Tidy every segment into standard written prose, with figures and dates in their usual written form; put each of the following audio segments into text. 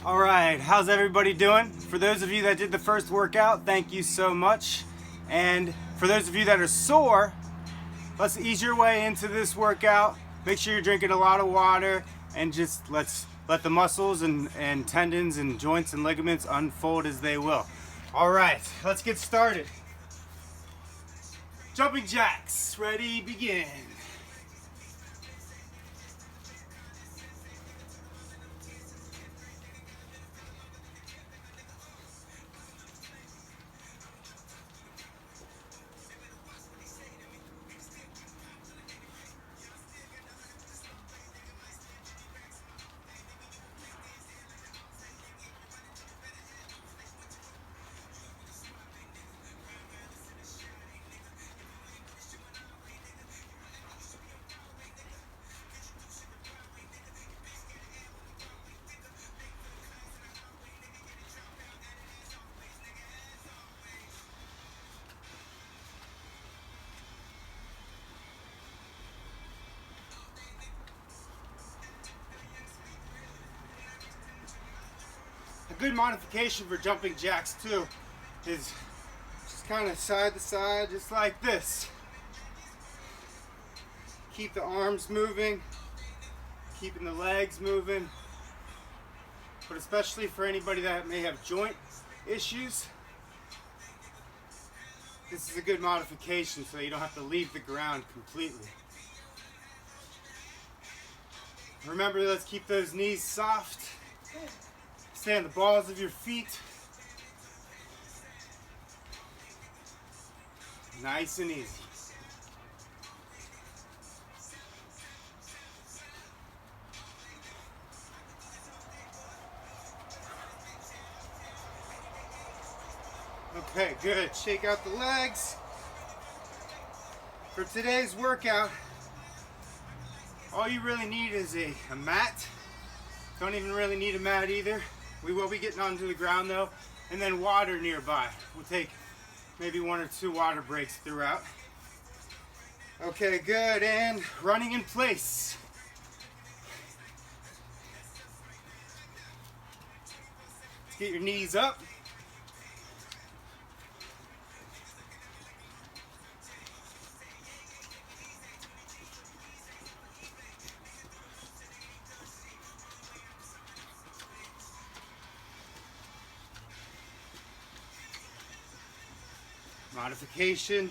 All right, how's everybody doing? For those of you that did the first workout, thank you so much. And for those of you that are sore, let's ease your way into this workout. Make sure you're drinking a lot of water and just let's let the muscles and tendons and joints and ligaments unfold as they will. All right, let's get started. Jumping jacks, ready, begin. A good modification for jumping jacks too is just kind of side to side, just like this. Keep the arms moving, keeping the legs moving, but especially for anybody that may have joint issues, this is a good modification so you don't have to leave the ground completely. Remember, let's keep those knees soft. Stay on the balls of your feet. Nice and easy. Okay, good. Shake out the legs. For today's workout, all you really need is a mat. Don't even really need a mat either. We will be getting onto the ground though, and then water nearby. We'll take maybe 1 or 2 water breaks throughout. Okay, good, and running in place. Let's get your knees up. Modification,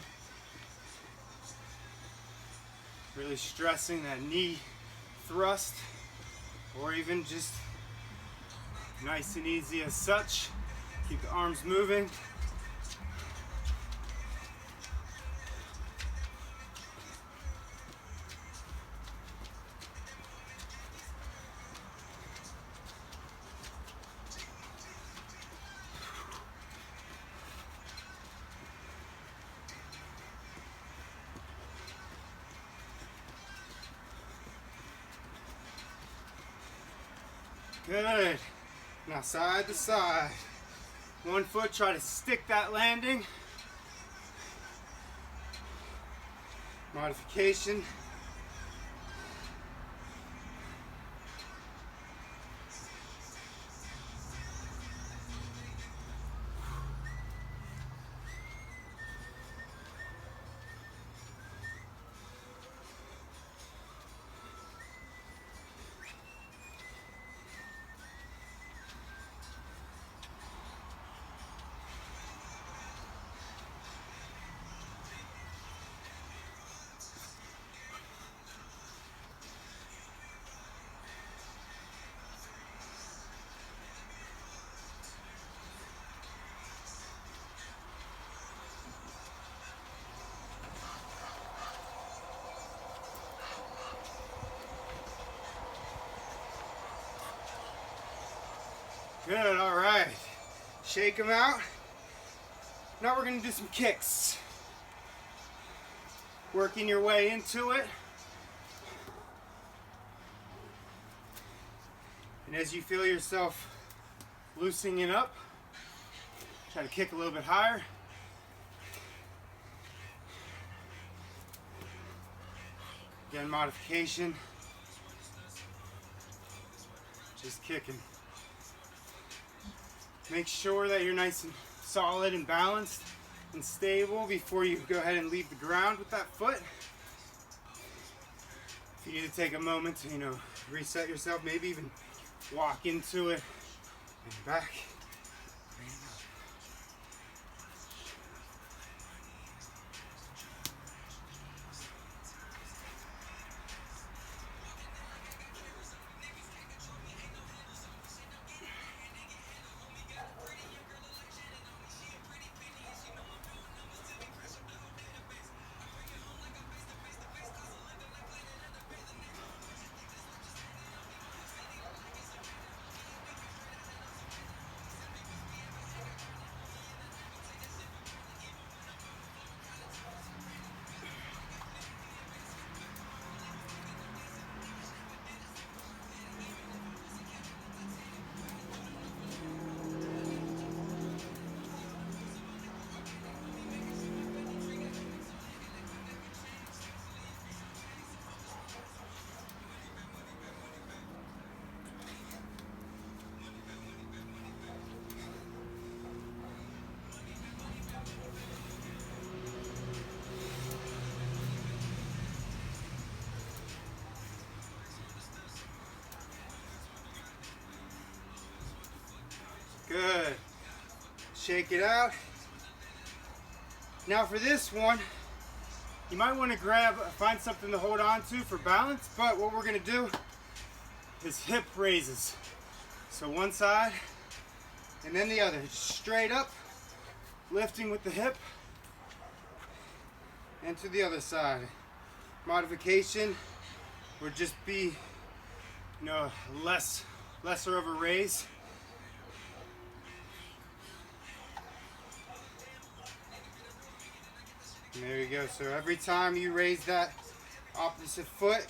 really stressing that knee thrust, or even just nice and easy as such. Keep the arms moving. Good. Now side to side. 1 foot, try to stick that landing. Modification. Good, all right. Shake them out. Now we're gonna do some kicks. Working your way into it. And as you feel yourself loosening up, try to kick a little bit higher. Again, modification. Just kicking. Make sure that you're nice and solid and balanced and stable before you go ahead and leave the ground with that foot. If you need to take a moment to, reset yourself, maybe even walk into it and back. Good. Shake it out. Now for this one, you might want to find something to hold on to for balance, but what we're going to do is hip raises. So one side and then the other. Straight up, lifting with the hip, and to the other side. Modification would just be, lesser of a raise. And there you go. So every time you raise that opposite foot,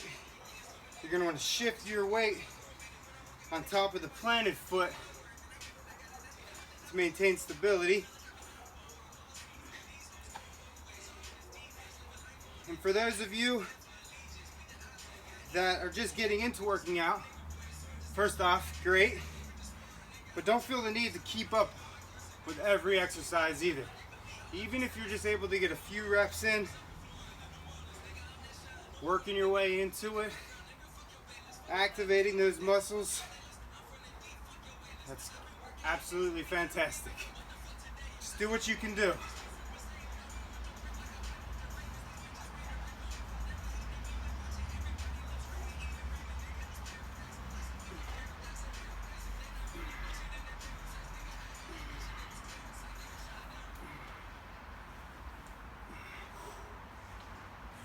you're going to want to shift your weight on top of the planted foot to maintain stability. And for those of you that are just getting into working out, first off, great, but don't feel the need to keep up with every exercise either. Even if you're just able to get a few reps in, working your way into it, activating those muscles, that's absolutely fantastic. Just do what you can do.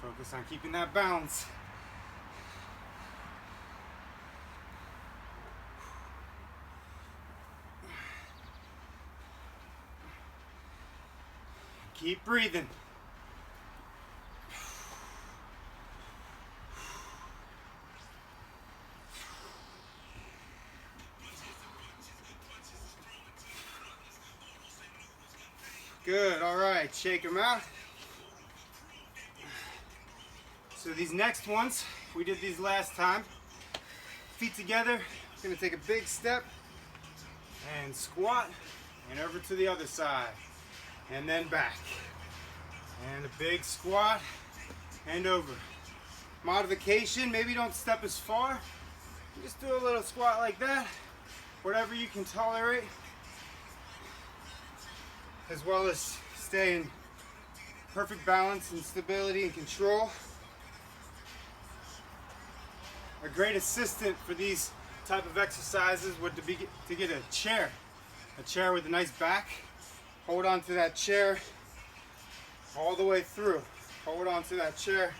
Focus on keeping that balance. Keep breathing. Good, all right, shake them out. So these next ones, we did these last time. Feet together, gonna take a big step and squat and over to the other side and then back. And a big squat and over. Modification, maybe don't step as far. Just do a little squat like that, whatever you can tolerate, as well as stay in perfect balance and stability and control. A great assistant for these type of exercises would be to get a chair with a nice back. Hold on to that chair all the way through. Hold on to that chair.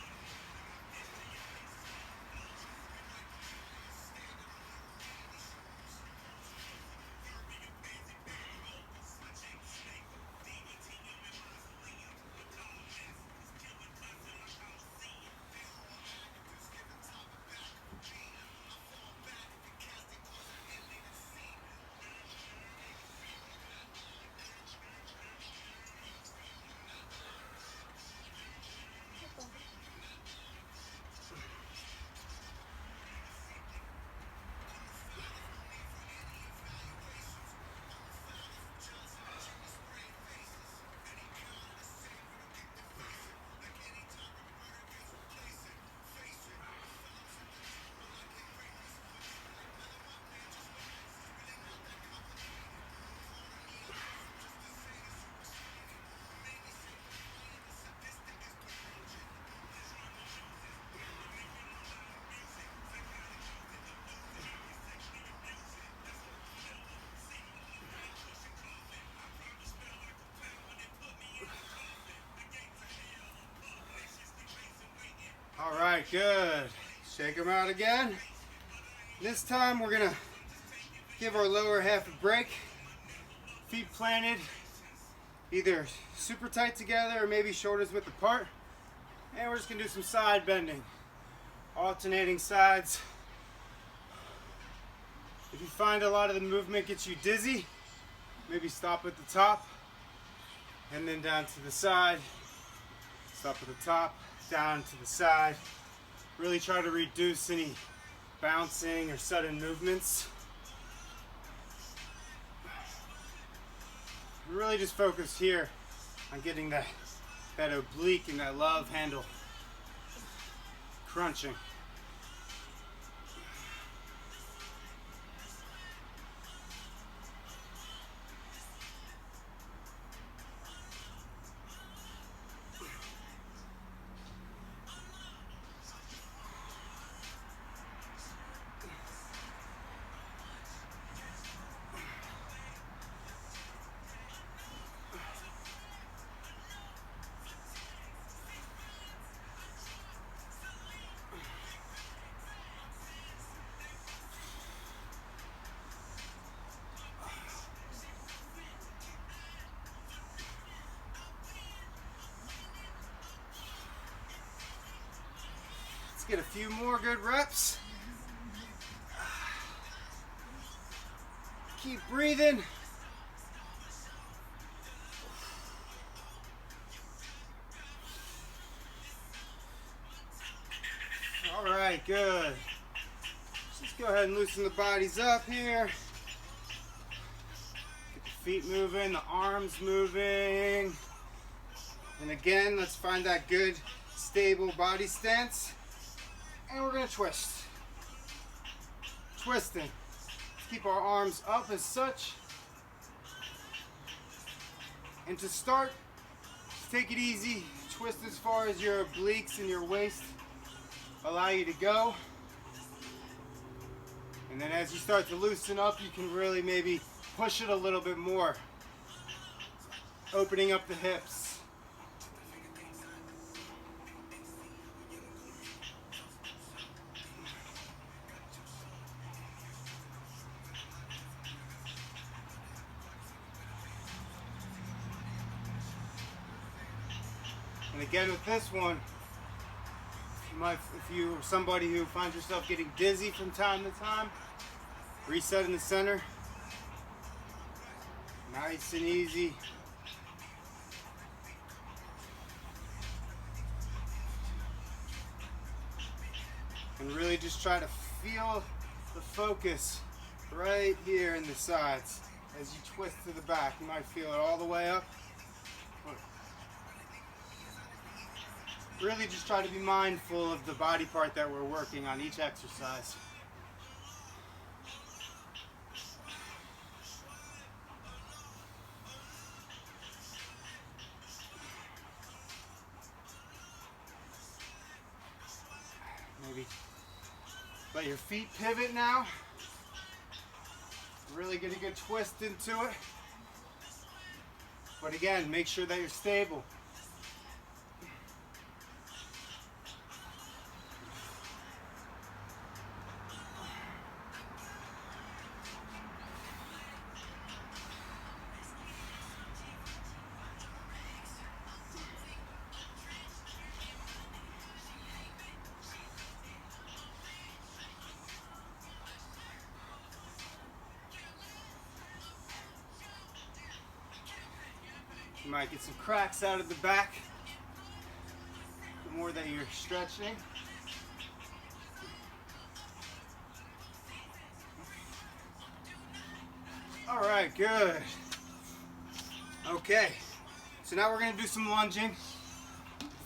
right, good. Shake them out again. This time we're gonna give our lower half a break. Feet planted, either super tight together or maybe shoulders width apart. And we're just gonna do some side bending. Alternating sides. If you find a lot of the movement gets you dizzy, maybe stop at the top and then down to the side. Stop at the top, down to the side. Really try to reduce any bouncing or sudden movements. Really just focus here on getting that oblique and that love handle crunching. Get a few more good reps. Keep breathing. All right, good. Just go ahead and loosen the bodies up here. Get the feet moving, the arms moving. And again, let's find that good, stable body stance. And we're gonna twist. Twisting. Keep our arms up as such. And to start, just take it easy. Twist as far as your obliques and your waist allow you to go. And then as you start to loosen up, you can really maybe push it a little bit more. Opening up the hips. And again with this one, if you're somebody who finds yourself getting dizzy from time to time, reset in the center. Nice and easy. And really just try to feel the focus right here in the sides. As you twist to the back, you might feel it all the way up. Really just try to be mindful of the body part that we're working on each exercise. Maybe let your feet pivot now. Really get a good twist into it. But again, make sure that you're stable. You might get some cracks out of the back the more that you're stretching. All right, good. Okay, so now we're gonna do some lunging.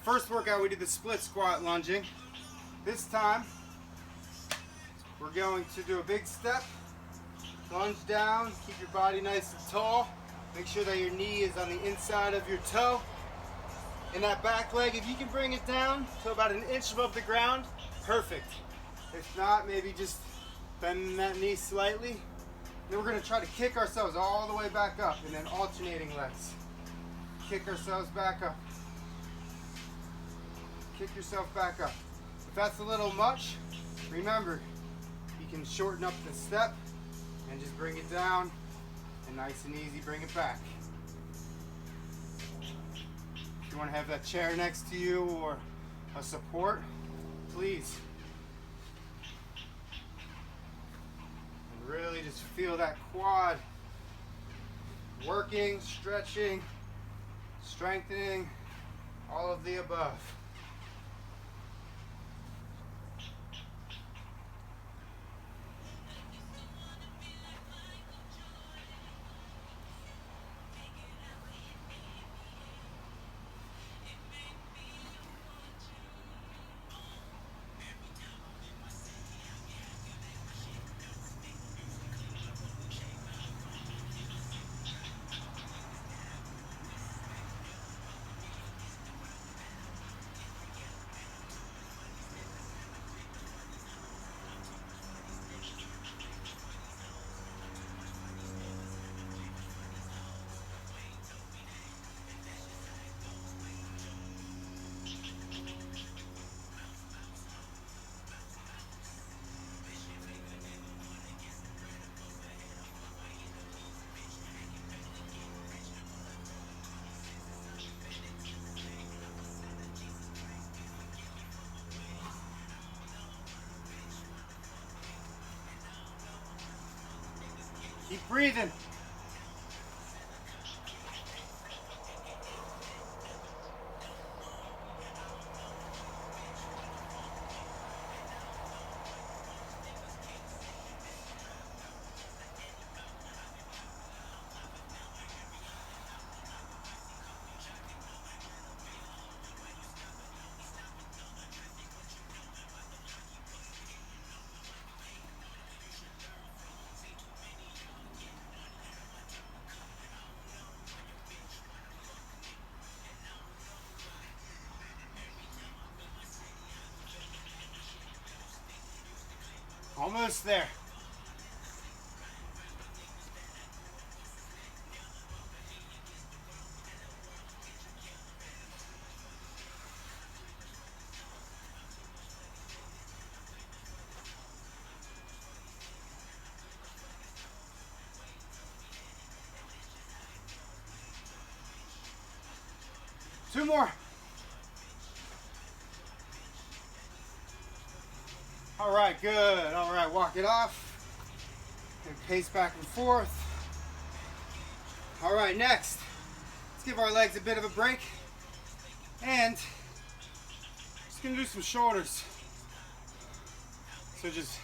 First workout we did the split squat lunging. This time we're going to do a big step, lunge down, keep your body nice and tall. Make sure that your knee is on the inside of your toe. And that back leg, if you can bring it down to about an inch above the ground, perfect. If not, maybe just bending that knee slightly. Then we're gonna try to kick ourselves all the way back up and then alternating legs. Kick ourselves back up. Kick yourself back up. If that's a little much, remember, you can shorten up the step and just bring it down, and nice and easy bring it back. If you want to have that chair next to you or a support, please. And really just feel that quad working, stretching, strengthening, all of the above. Keep breathing. Almost there. Two more. All right, good. All right, walk it off and pace back and forth. All right, next, let's give our legs a bit of a break and just gonna do some shoulders. So just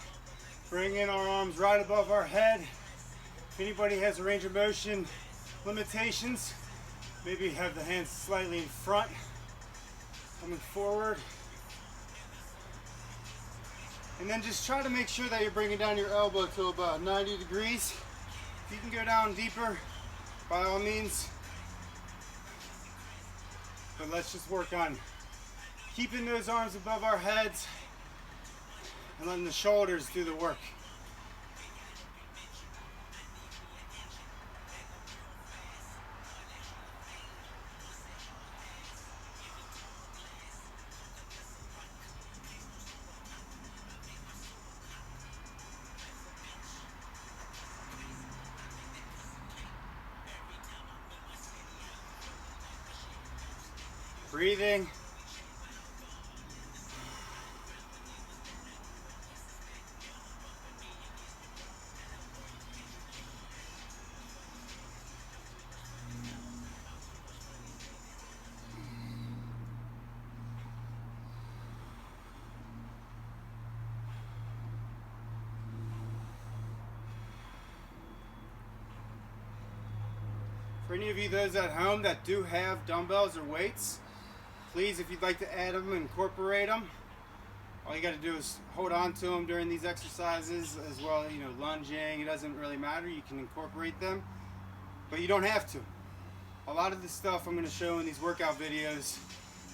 bring in our arms right above our head. If anybody has a range of motion limitations, maybe have the hands slightly in front, coming forward. And then just try to make sure that you're bringing down your elbow to about 90 degrees. If you can go down deeper, by all means. But let's just work on keeping those arms above our heads and letting the shoulders do the work. Breathing. For any of you those at home that do have dumbbells or weights, please, if you'd like to add them, incorporate them. All you got to do is hold on to them during these exercises as well, you know, lunging. It doesn't really matter. You can incorporate them, but you don't have to. A lot of the stuff I'm going to show in these workout videos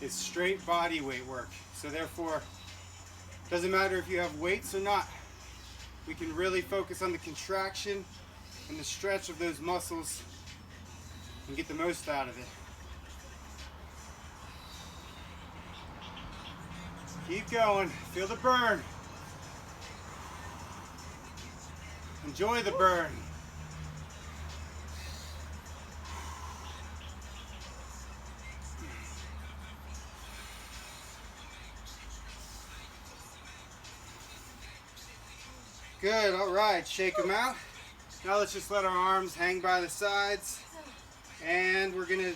is straight body weight work. So therefore, it doesn't matter if you have weights or not. We can really focus on the contraction and the stretch of those muscles and get the most out of it. Keep going. Feel the burn. Enjoy the burn. Good, all right, shake them out. Now let's just let our arms hang by the sides. And we're gonna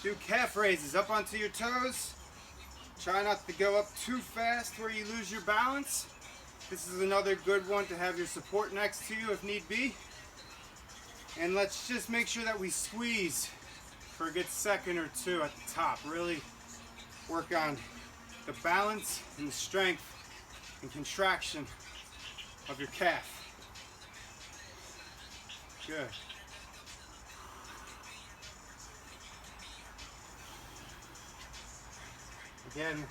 do calf raises up onto your toes. Try not to go up too fast where you lose your balance. This is another good one to have your support next to you if need be. And let's just make sure that we squeeze for a good second or two at the top. Really work on the balance and the strength and contraction of your calf. Good. Again,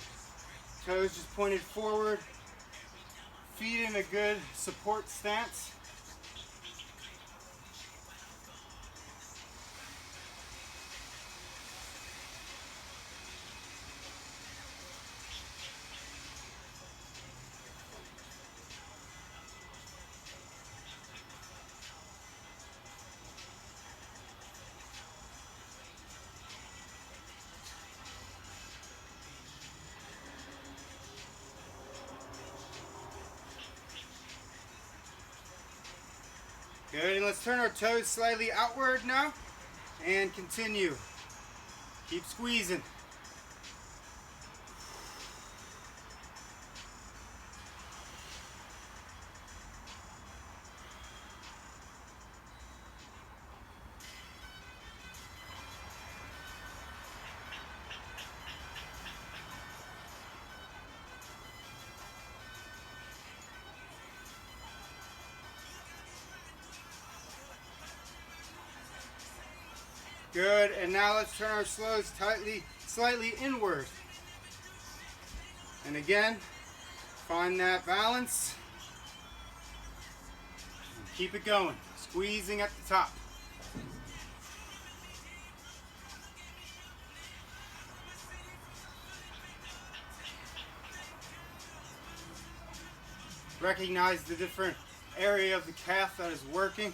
toes just pointed forward, feet in a good support stance. Good, and let's turn our toes slightly outward now and continue. Keep squeezing. Good, and now let's turn our slows slightly inward. And again, find that balance. And keep it going, squeezing at the top. Recognize the different area of the calf that is working.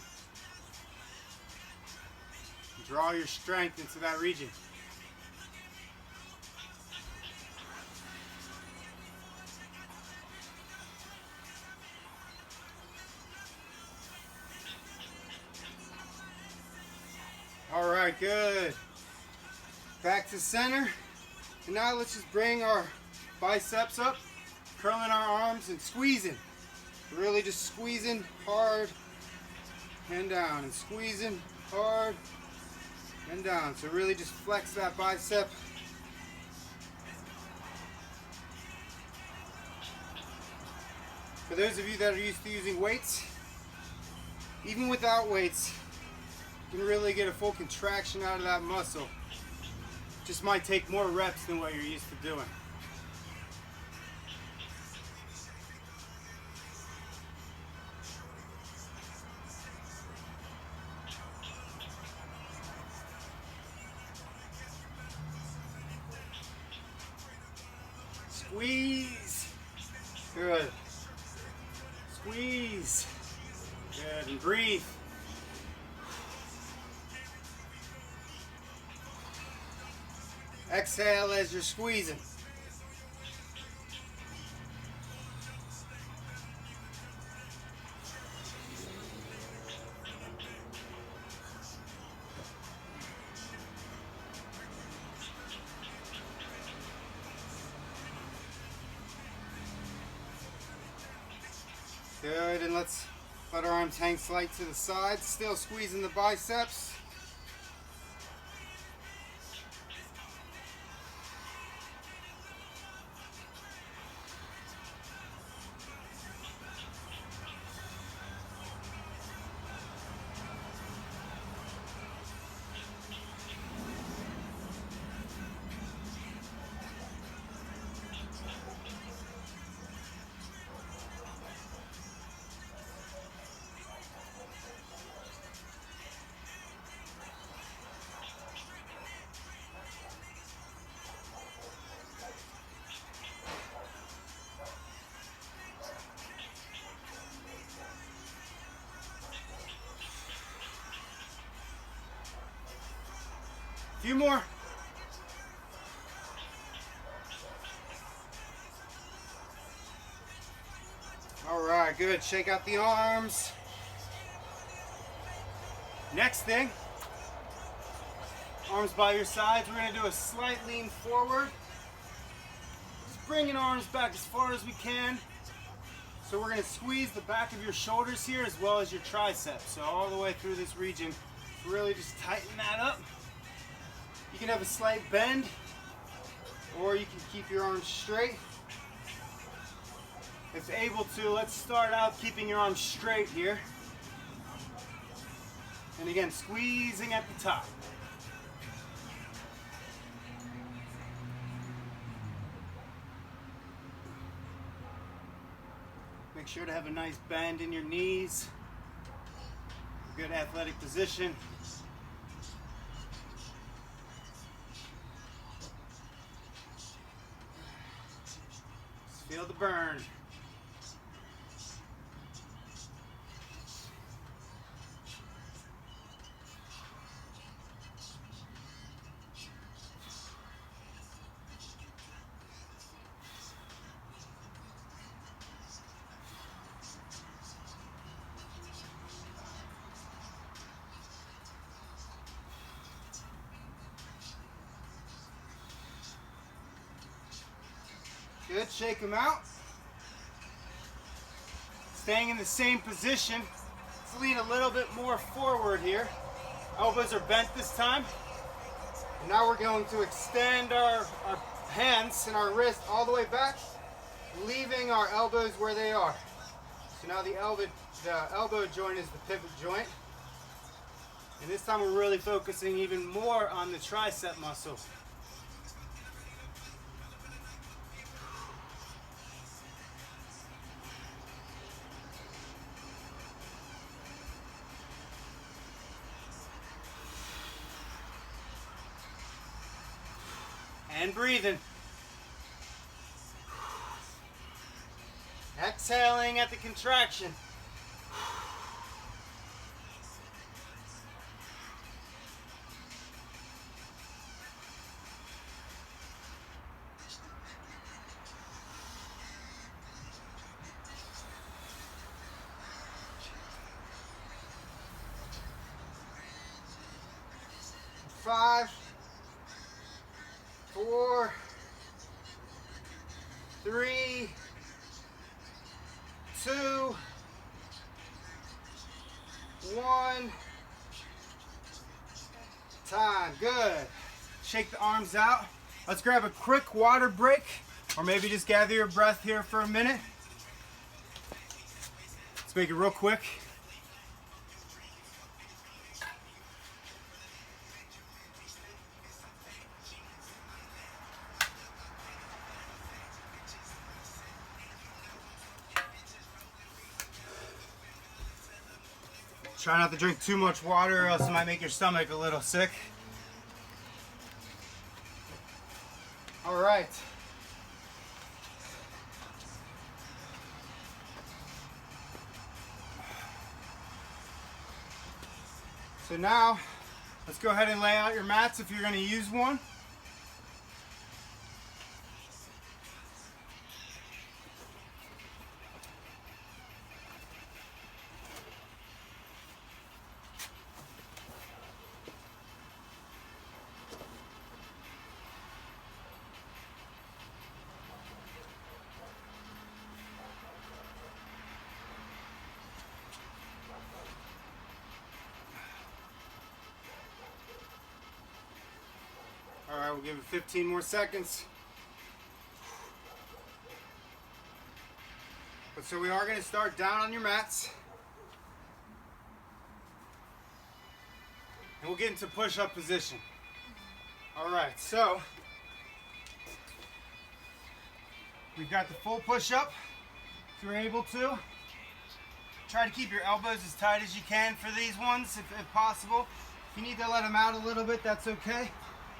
Draw your strength into that region. All right, good. Back to center. And now let's just bring our biceps up, curling our arms and squeezing. Really just squeezing hard and down, and squeezing hard and down. So really just flex that bicep. For those of you that are used to using weights, even without weights, you can really get a full contraction out of that muscle. Just might take more reps than what you're used to doing. Squeeze. Good. Squeeze. Good. And breathe. Exhale as you're squeezing. Good, and let's let our arms hang slight to the side, still squeezing the biceps. A few more. All right, good. Shake out the arms. Next thing, arms by your sides. We're gonna do a slight lean forward. Just bringing arms back as far as we can. So we're gonna squeeze the back of your shoulders here as well as your triceps. So all the way through this region, really just tighten that up. You can have a slight bend, or you can keep your arms straight. If able to, let's start out keeping your arms straight here. And again, squeezing at the top. Make sure to have a nice bend in your knees. A good athletic position. Just feel the burn. Good, shake them out. Staying in the same position. Let's lean a little bit more forward here. Elbows are bent this time. And now we're going to extend our hands and our wrist all the way back, leaving our elbows where they are. So now the elbow joint is the pivot joint. And this time we're really focusing even more on the tricep muscle. And breathing. Exhaling at the contraction. Five, 4, 3, 2, 1. Time. Good. Shake the arms out. Let's grab a quick water break, or maybe just gather your breath here for a minute. Let's make it real quick. Try not to drink too much water, or else it might make your stomach a little sick. All right. So now, let's go ahead and lay out your mats if you're going to use one. All right, we'll give it 15 more seconds. But so we are going to start down on your mats. And we'll get into push-up position. All right, so we've got the full push-up. If you're able to, try to keep your elbows as tight as you can for these ones, if possible. If you need to let them out a little bit, that's okay.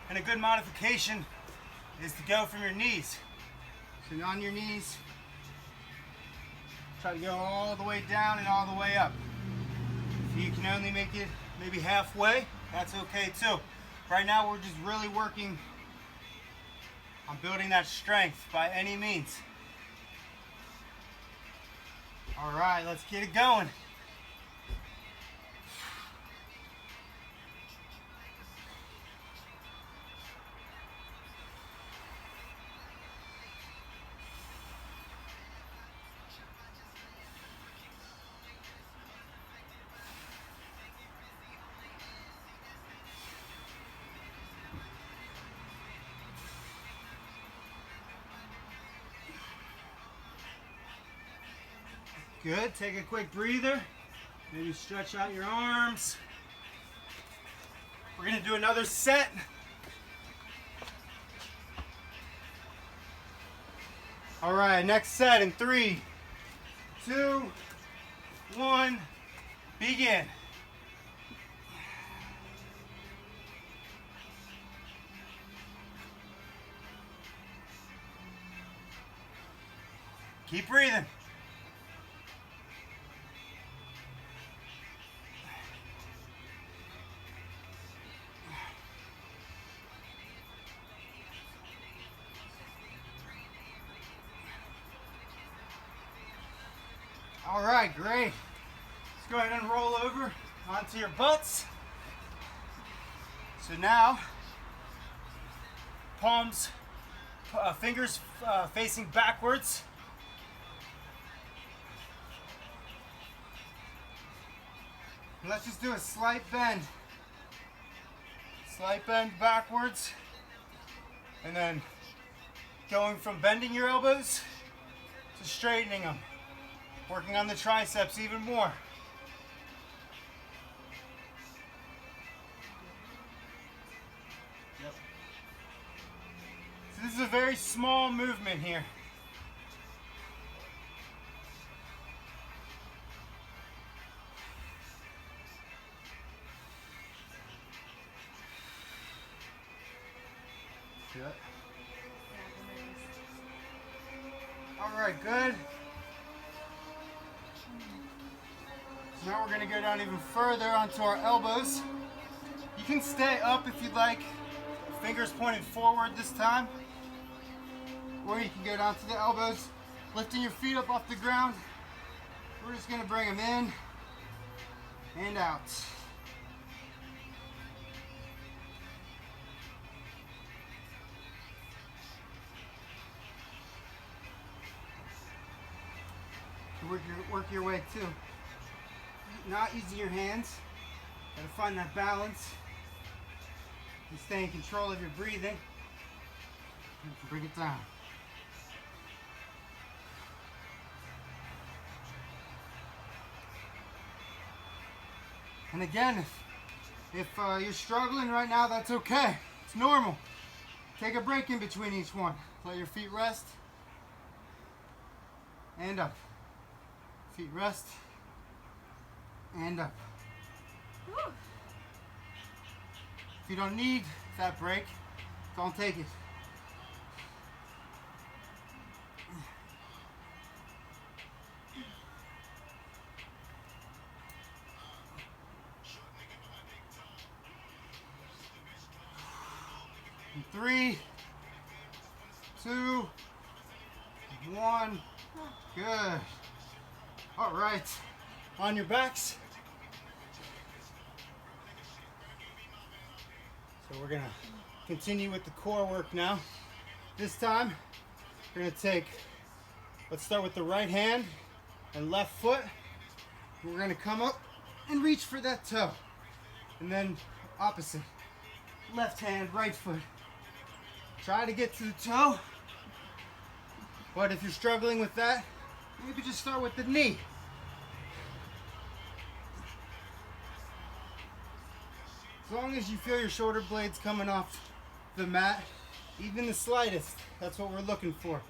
And a good modification is to go from your knees. So on your knees, try to go all the way down and all the way up. If you can only make it maybe halfway, that's okay too. Right now we're just really working on building that strength by any means. All right, let's get it going. Good, take a quick breather. Maybe stretch out your arms. We're gonna do another set. All right, next set in 3, 2, 1, begin. Keep breathing. All right, great. Let's go ahead and roll over onto your butts. So now, palms, fingers facing backwards. And let's just do a slight bend. Slight bend backwards. And then going from bending your elbows to straightening them. Working on the triceps even more. Yep. So this is a very small movement here. Good. All right, good. So now we're going to go down even further onto our elbows. You can stay up if you'd like, fingers pointed forward this time. Or you can go down to the elbows, lifting your feet up off the ground. We're just going to bring them in and out. Work your way too. Not using your hands. Gotta find that balance and stay in control of your breathing. Bring it down. And again, if you're struggling right now, that's okay. It's normal. Take a break in between each one. Let your feet rest. And up. Feet rest. And up. Woo. If you don't need that break, don't take it. In 3, 2, 1. Good. All right. On your backs. So we're gonna continue with the core work now. This time, we're gonna let's start with the right hand and left foot. We're gonna come up and reach for that toe. And then opposite. Left hand, right foot. Try to get to the toe. But if you're struggling with that, maybe just start with the knee. As long as you feel your shoulder blades coming off the mat, even the slightest, that's what we're looking for.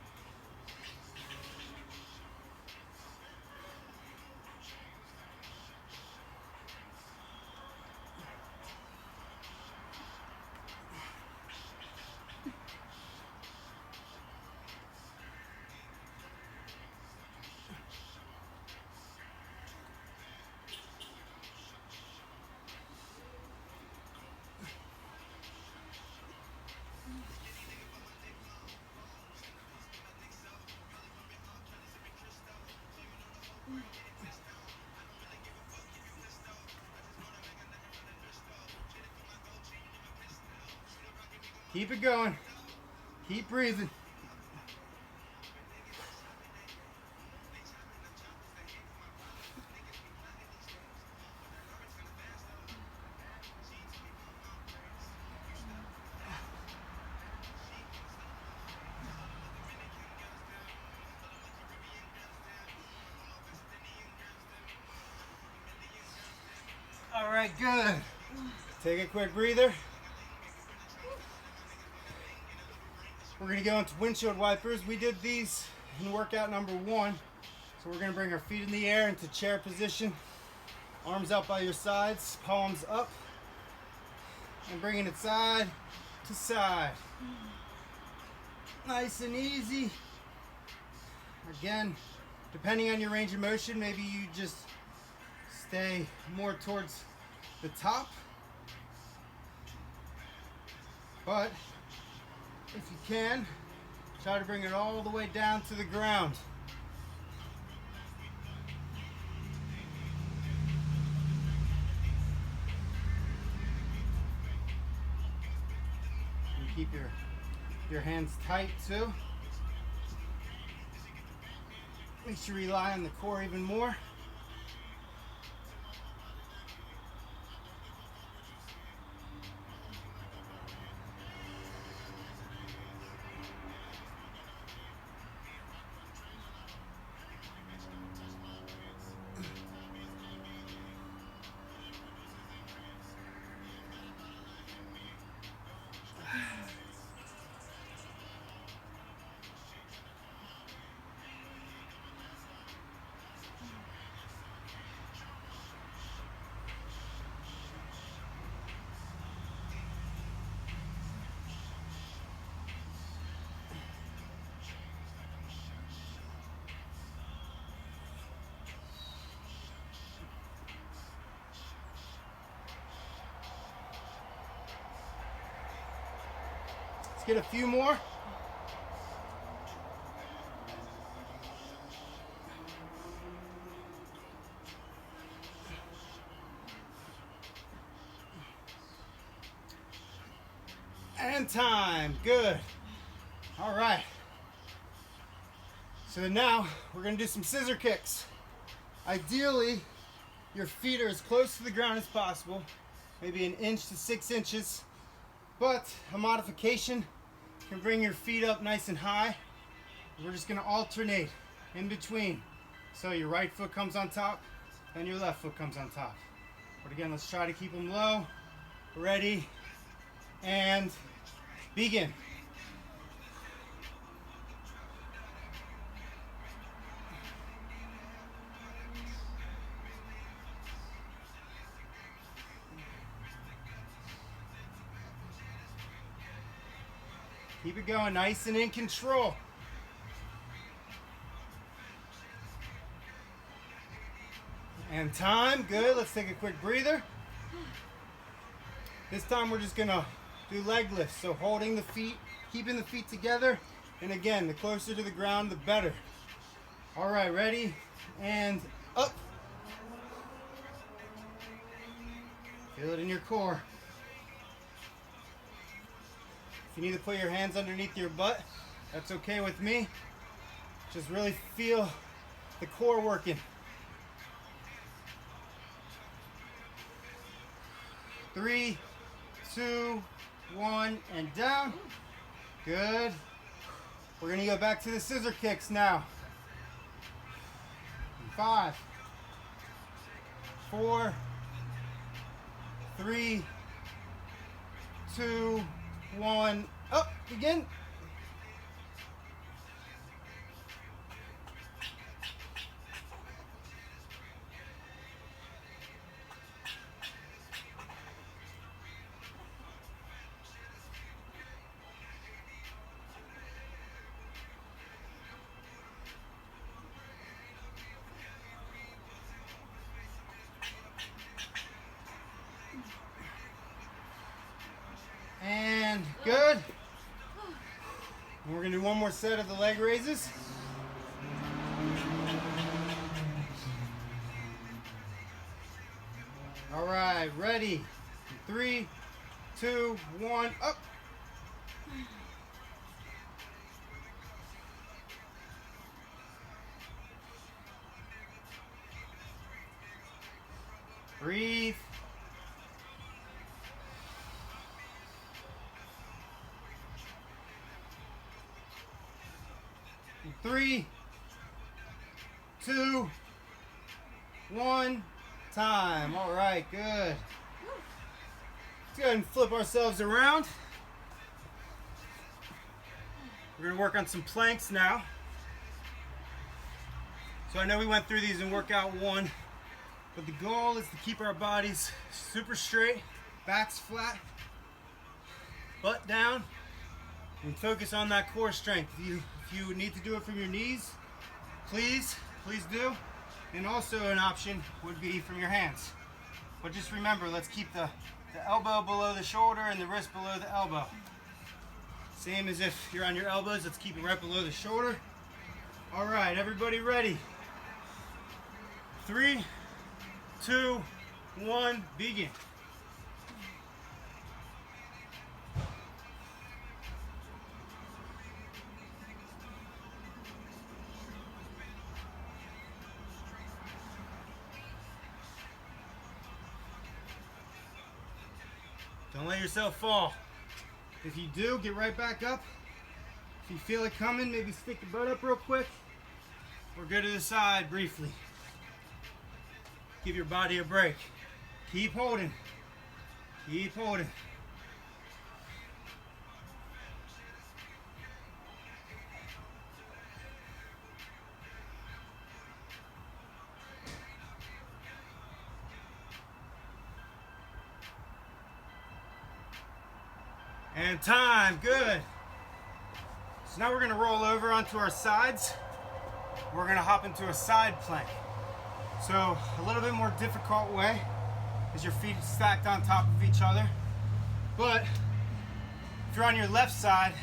Keep it going. Keep breathing. All right, good. Take a quick breather. We're gonna go into windshield wipers. We did these in workout number 1. So we're gonna bring our feet in the air into chair position. Arms out by your sides, palms up. And bringing it side to side. Nice and easy. Again, depending on your range of motion, maybe you just stay more towards the top. But if you can, try to bring it all the way down to the ground. And keep your hands tight too. Make sure you rely on the core even more. Let's get a few more. And time. Good. All right. So now we're going to do some scissor kicks. Ideally, your feet are as close to the ground as possible, maybe 1 inch to 6 inches. But a modification can bring your feet up nice and high. We're just going to alternate in between. So your right foot comes on top, and your left foot comes on top. But again, let's try to keep them low. Ready, and begin. Keep it going, nice and in control. And time, good. Let's take a quick breather. This time we're just gonna do leg lifts. So holding the feet, keeping the feet together. And again, the closer to the ground, the better. All right, ready? And up. Feel it in your core. If you need to put your hands underneath your butt, that's okay with me. Just really feel the core working. 3, 2, 1, and down. Good. We're gonna go back to the scissor kicks now. 5, 4, 3, 2, 1, up, begin. And good. And we're going to do one more set of the leg raises. All right, ready. 3, 2, 1, up. Breathe. In 3, 2, 1, time. All right, good. Let's go ahead and flip ourselves around. We're going to work on some planks now. So I know we went through these in workout 1, but the goal is to keep our bodies super straight, backs flat, butt down, and focus on that core strength. If you need to do it from your knees, please do. And also an option would be from your hands. But just remember, let's keep the elbow below the shoulder and the wrist below the elbow. Same as if you're on your elbows, let's keep it right below the shoulder. All right, everybody ready? 3, 2, 1, begin. Don't let yourself fall. If you do, get right back up. If you feel it coming, maybe stick your butt up real quick or go to the side briefly. Give your body a break. Keep holding. Keep holding. And time, good. So now we're gonna roll over onto our sides. We're gonna hop into a side plank. So a little bit more difficult way is your feet stacked on top of each other. But if you're on your left side,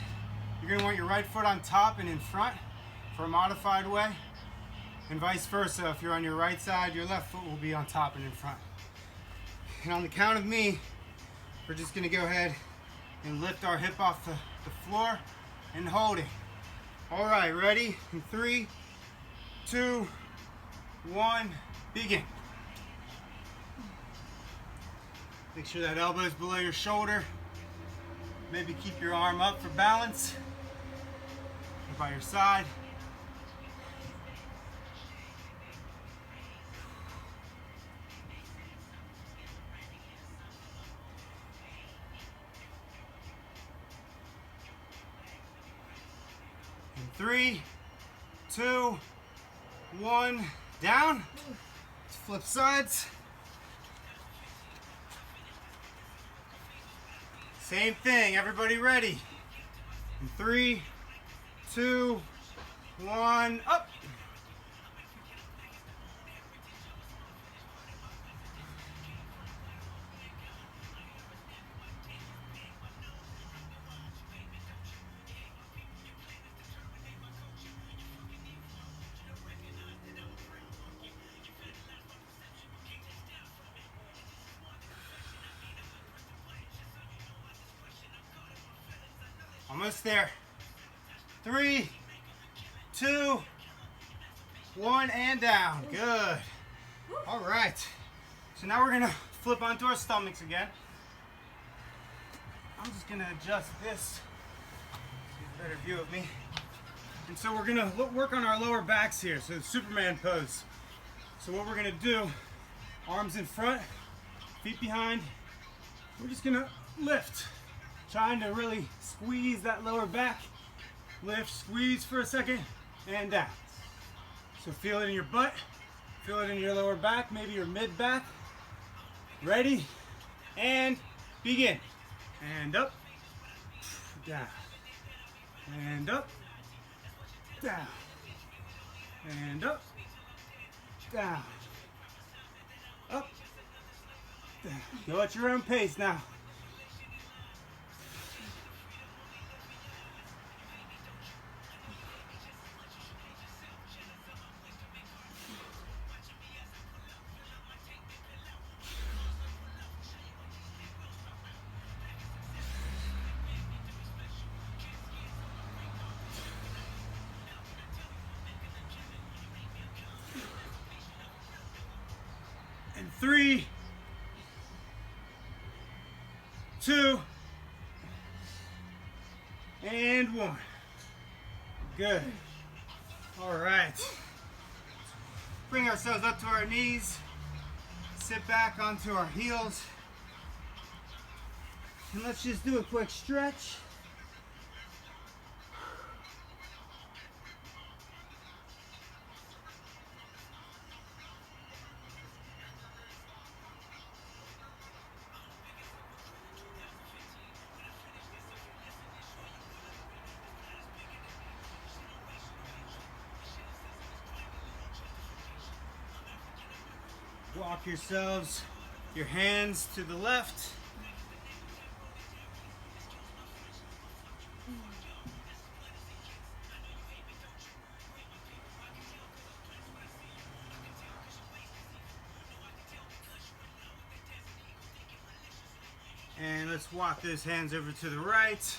you're gonna want your right foot on top and in front for a modified way. And vice versa, if you're on your right side, your left foot will be on top and in front. And on the count of me, we're just gonna go ahead and lift our hip off the floor and hold it. All right, ready? In 3, 2, 1, begin. Make sure that elbow is below your shoulder. Maybe keep your arm up for balance. Or by your side. In 3, 2, 1, down. Let's flip sides. Same thing, everybody ready? In 3, 2, 1, up. Almost there. 3, 2, 1, and down. Good. All right. So now we're gonna flip onto our stomachs again. I'm just gonna adjust this. Get a better view of me. And so we're gonna work on our lower backs here. So Superman pose. So what we're gonna do, arms in front, feet behind. We're just gonna lift. Trying to really squeeze that lower back. Lift, squeeze for a second, and down. So feel it in your butt, feel it in your lower back, maybe your mid back. Ready, and begin. And up, down, and up, down, and up, down, up, down. Go at your own pace now. And 3, 2, and 1. Good. All right. Bring ourselves up to our knees. Sit back onto our heels. And let's just do a quick stretch. Walk yourselves, your hands to the left. And let's walk those hands over to the right.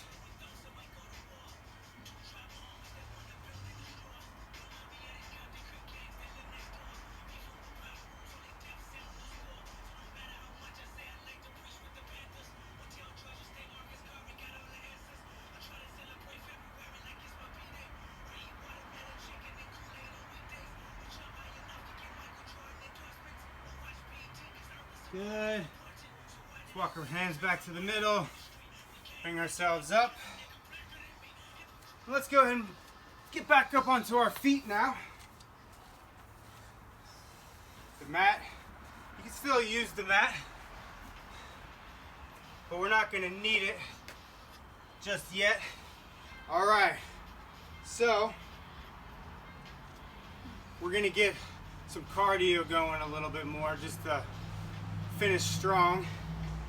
Good. Let's walk our hands back to the middle. Bring ourselves up. Let's go ahead and get back up onto our feet now. The mat. You can still use the mat, but we're not going to need it just yet. All right. So we're going to get some cardio going a little bit more just to finish strong.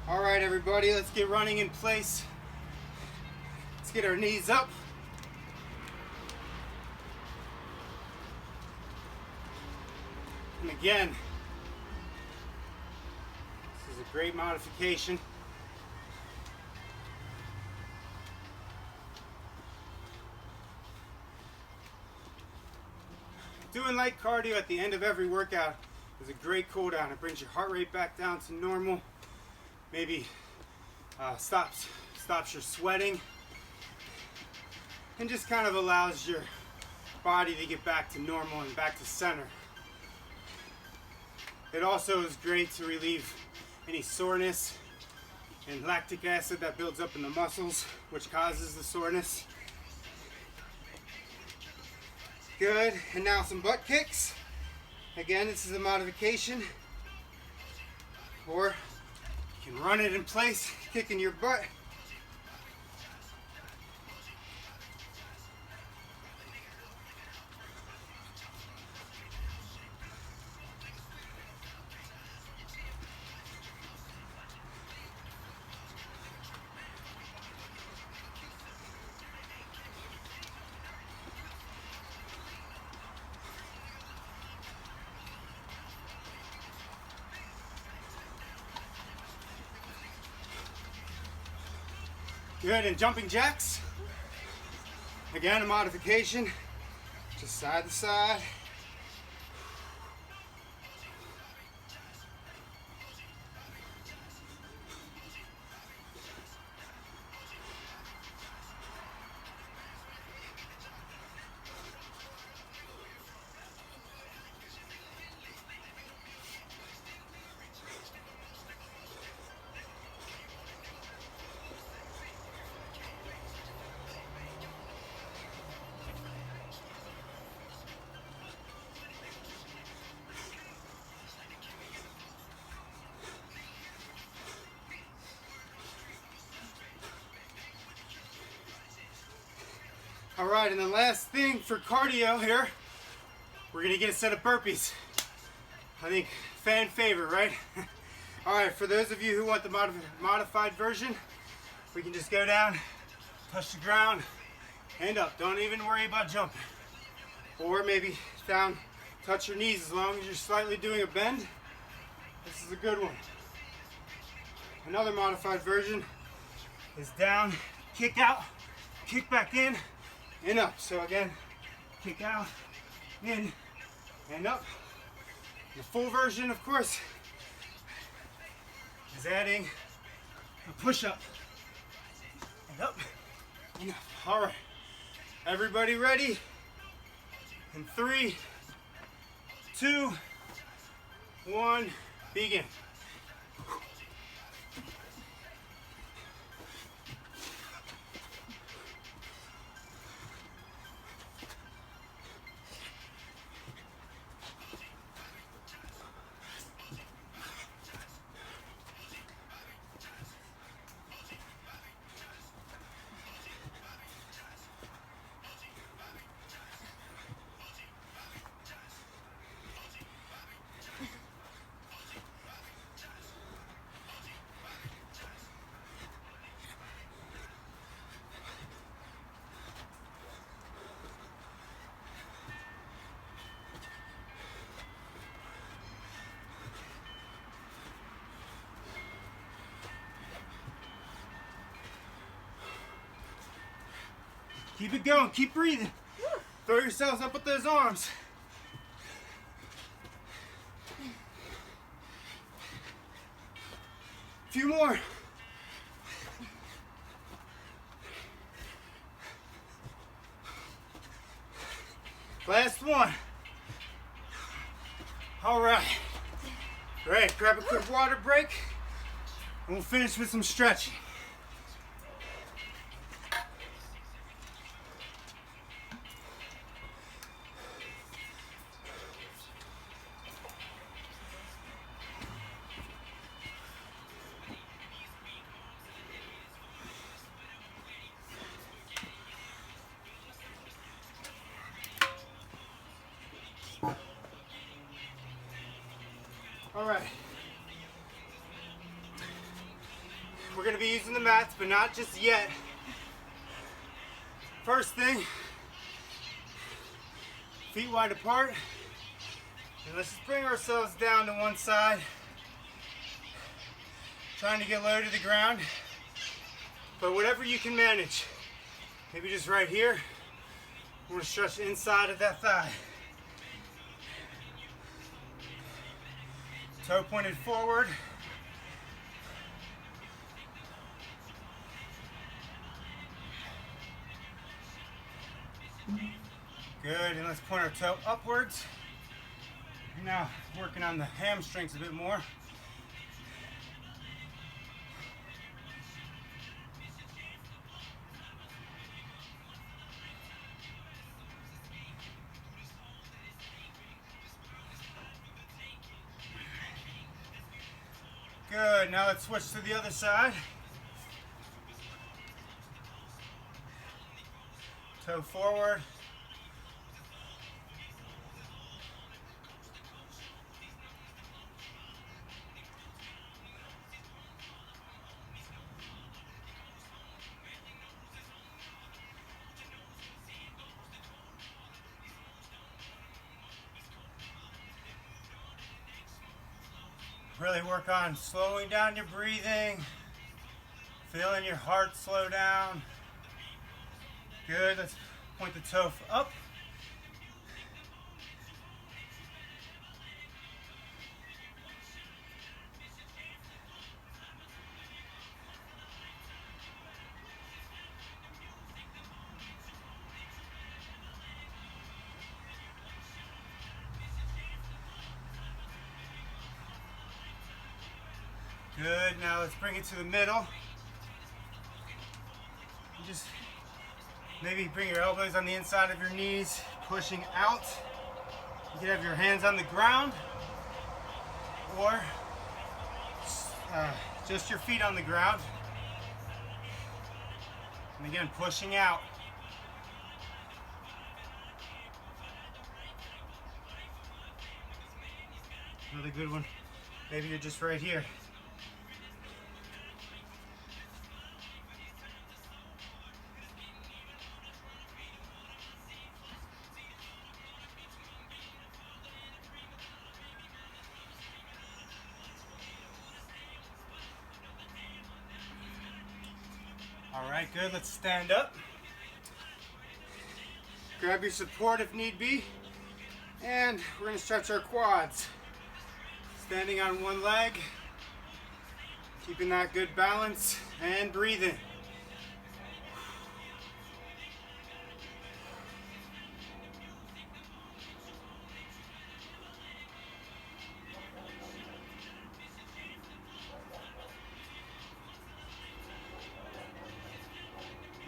All right, everybody, let's get running in place. Let's get our knees up. And again, this is a great modification. Doing light cardio at the end of every workout is a great cool down. It brings your heart rate back down to normal. Maybe stops your sweating, and just kind of allows your body to get back to normal and back to center. It also is great to relieve any soreness and lactic acid that builds up in the muscles, which causes the soreness. Good, and now some butt kicks. Again, this is a modification, or you can run it in place, kicking your butt. Good, and jumping jacks. Again, a modification, just side to side. All right, and the last thing for cardio here, we're gonna get a set of burpees. I think fan favorite, right? All right, for those of you who want the modified version, we can just go down, touch the ground, and up. Don't even worry about jumping. Or maybe down, touch your knees as long as you're slightly doing a bend. This is a good one. Another modified version is down, kick out, kick back in, and up. So again, kick out, in, and up. The full version, of course, is adding a push-up. And up. And up. All right. Everybody ready? In 3, 2, 1, begin. Keep it going, keep breathing. Throw yourselves up with those arms. A few more. Last one. All right. Great, grab a quick water break and we'll finish with some stretching. All right. We're going to be using the mats, but not just yet. First thing, feet wide apart. And let's just bring ourselves down to one side. Trying to get low to the ground. But whatever you can manage. Maybe just right here. We're going to stretch the inside of that thigh. Toe pointed forward. Good, and let's point our toe upwards. Now, working on the hamstrings a bit more. Good, now let's switch to the other side. Toe forward. Really work on slowing down your breathing, feeling your heart slow down. Good, let's point the toe up. Good, now let's bring it to the middle. Just maybe bring your elbows on the inside of your knees, pushing out. You can have your hands on the ground or just your feet on the ground. And again, pushing out. Another good one. Maybe you're just right here. All right, good. Let's stand up. Grab your support if need be. And we're going to stretch our quads. Standing on one leg. Keeping that good balance and breathing.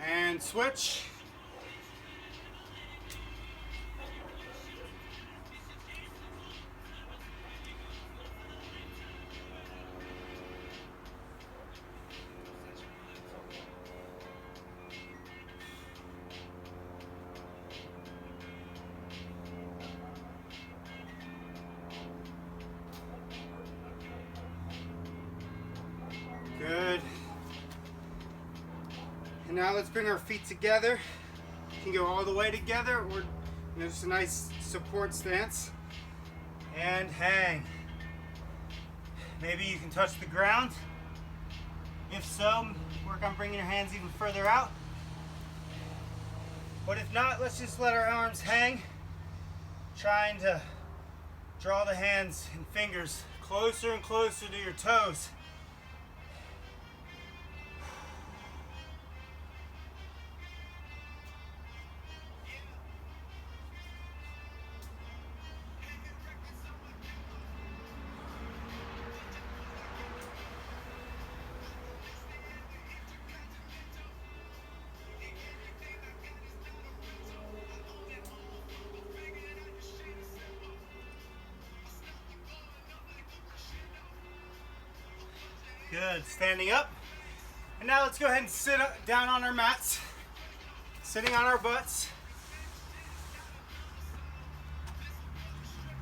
And switch. Good. And now let's bring our feet together. You can go all the way together, or just a nice support stance. And hang. Maybe you can touch the ground. If so, work on bringing your hands even further out. But if not, let's just let our arms hang, trying to draw the hands and fingers closer and closer to your toes. Good, standing up. And now let's go ahead and sit down on our mats, sitting on our butts.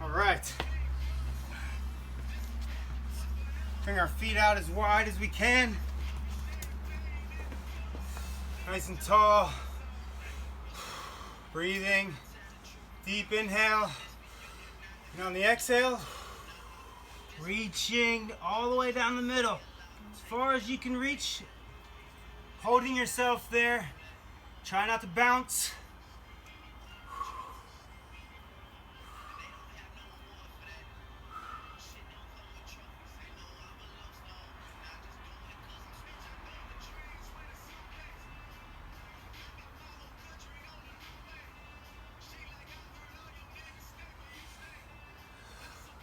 All right. Bring our feet out as wide as we can. Nice and tall. Breathing. Deep inhale. And on the exhale, reaching all the way down the middle. As far as you can reach, holding yourself there. Try not to bounce.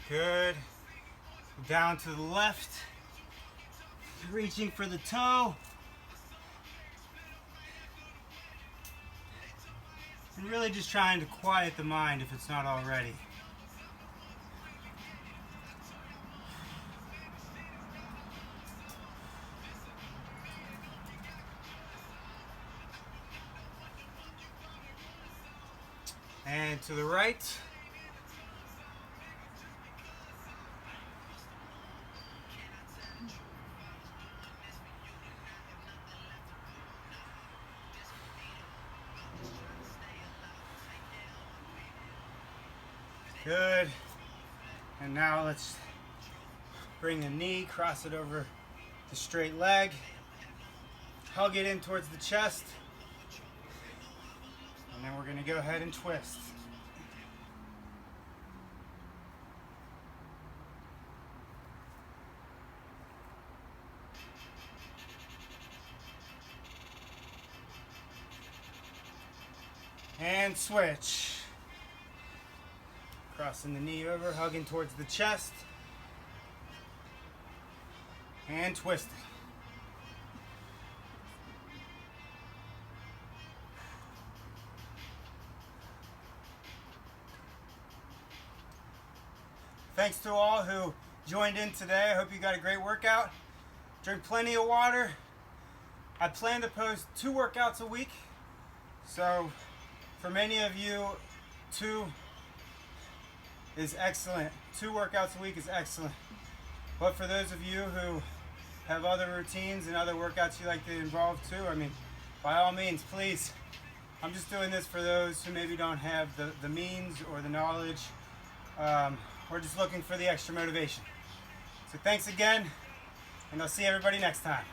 Good. Down to the left. Reaching for the toe. And really just trying to quiet the mind if it's not already. And to the right. Good. And now let's bring the knee, cross it over the straight leg, hug it in towards the chest, and then we're going to go ahead and twist. And switch. Crossing the knee over, hugging towards the chest, and twisting. Thanks to all who joined in today. I hope you got a great workout. Drink plenty of water. I plan to post 2 workouts a week. So for many of you, 2 is excellent. 2 workouts a week is excellent. But for those of you who have other routines and other workouts you like to involve too, I mean, by all means, please. I'm just doing this for those who maybe don't have the means or the knowledge, or just looking for the extra motivation. So thanks again, and I'll see everybody next time.